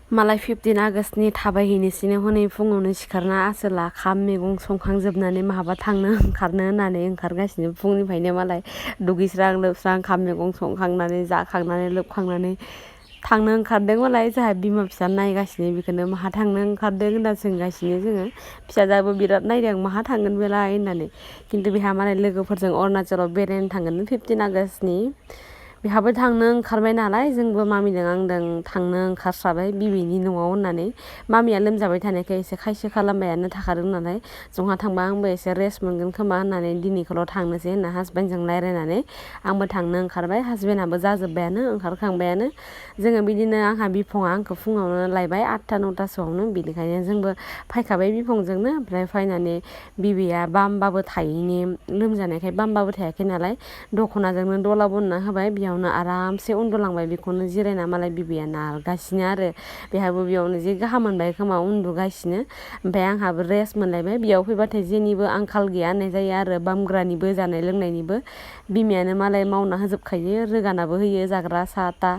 मालाय 15 आगष्टनि थाबायहैनोसैनो हनै फुङावनो सिखारना आसोला खाम मैगं संखांजोबनानै माहाबा थांनो ओंखारनो होननानै ओंखारगासिनो फुंनिफ्रायनो मालाय दुगैस्रां लोबस्रां खाम मैगं संखांनानै जाखांनानै लोबखांनानै थांनो ओंखारदों मालाय जोंहा बिमा फिसा नायगासिनो बेखौनो माहा थांनो ओंखारदों होनना सोंगासिनो जोङो फिसाजोआबो बिराद नायदों माहा थांगोन बेलाय होननानै खिन्थु बेहा मालाय लोगोफोरजों अरुणाचलाव बेरायनो थांगोन 15 आगष्टनि बेहाबो थांनो ओंखारबाय नालाय जोंबो मामिजों आंजों थांनो ओंखारस्राबाय बिबैनि न'आव होननानै मामिया लोमजाबाय थानायखाय एसे खायसो खालामबायानो थाखादों नालाय जोंहा थांबा आंबो एसे रेस्ट मोनगोन खोमा होननानै दिनैखौल' थांनोसै होनना हासबेन्डजों रायज्लायनानै आंबो थांनो ओंखारबाय हासबेन्डआबो जाजोब्बायानो ओंखारखांबायानो जोङो बिदिनो आंहा बिफाङा आंखौ फुङावनो लायबाय 8ता 9तासोआवनो बिनिखायनो जोंबो फायखाबाय बिफांजोंनो ओमफ्राय फायनानै बिबैया बामबाबो थायैनि लोमजानायखाय बामबाबो थायाखै नालाय दख'नाजोंनो दला बनना होबाय बेयावनो आरामसे उन्दुलांबाय बेखौनो जिरायना मालाय बिबैया नारगासिनो आरो बेहाबो बेयावनो जि गाहाम मोनबाय खोमा उन्दुगासिनो ओमफ्राय आंहाबो रेस्ट मोनलायबाय बेयाव फैबाथाय जेनिबो आंखाल गैया होननाय जायो आरो बामग्रानिबो जानाय लोंनायनिबो बिमायानो मालाय मावना होजोबखायो रोगानाबो होयो जाग्रा साहा था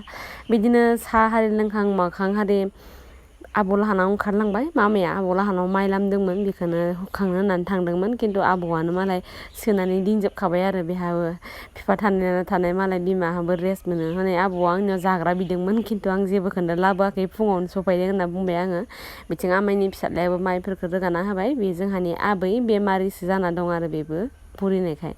बिदिनो साहा हारि लोंखां माखां हारि आब'लाहानाव ओंखारलांबाय मामाया आब'लाहानाव माइ लामदोंमोन बेखौनो हुखांनो होननानै थांदोंमोन खिन्थु आबौआनो मालाय सोनानै दिनजोबखाबाय आरो बेहाबो बिफा थानाय मालाय बिमाहाबो रेस्ट मोनो हनै आबौआ आंनियाव जाग्रा बिदोंमोन खिन्थु आं जेबोखौनो लाबोआखै फुङावनो सफायदों होनना बुंबाय आङो बिथिं आमाइनि फिसाज्लायाबो माइफोरखौ रोगाना होबाय बे जोंहानि आबै बेमारिसो जाना दं आरो बेबो बुरिनायखाय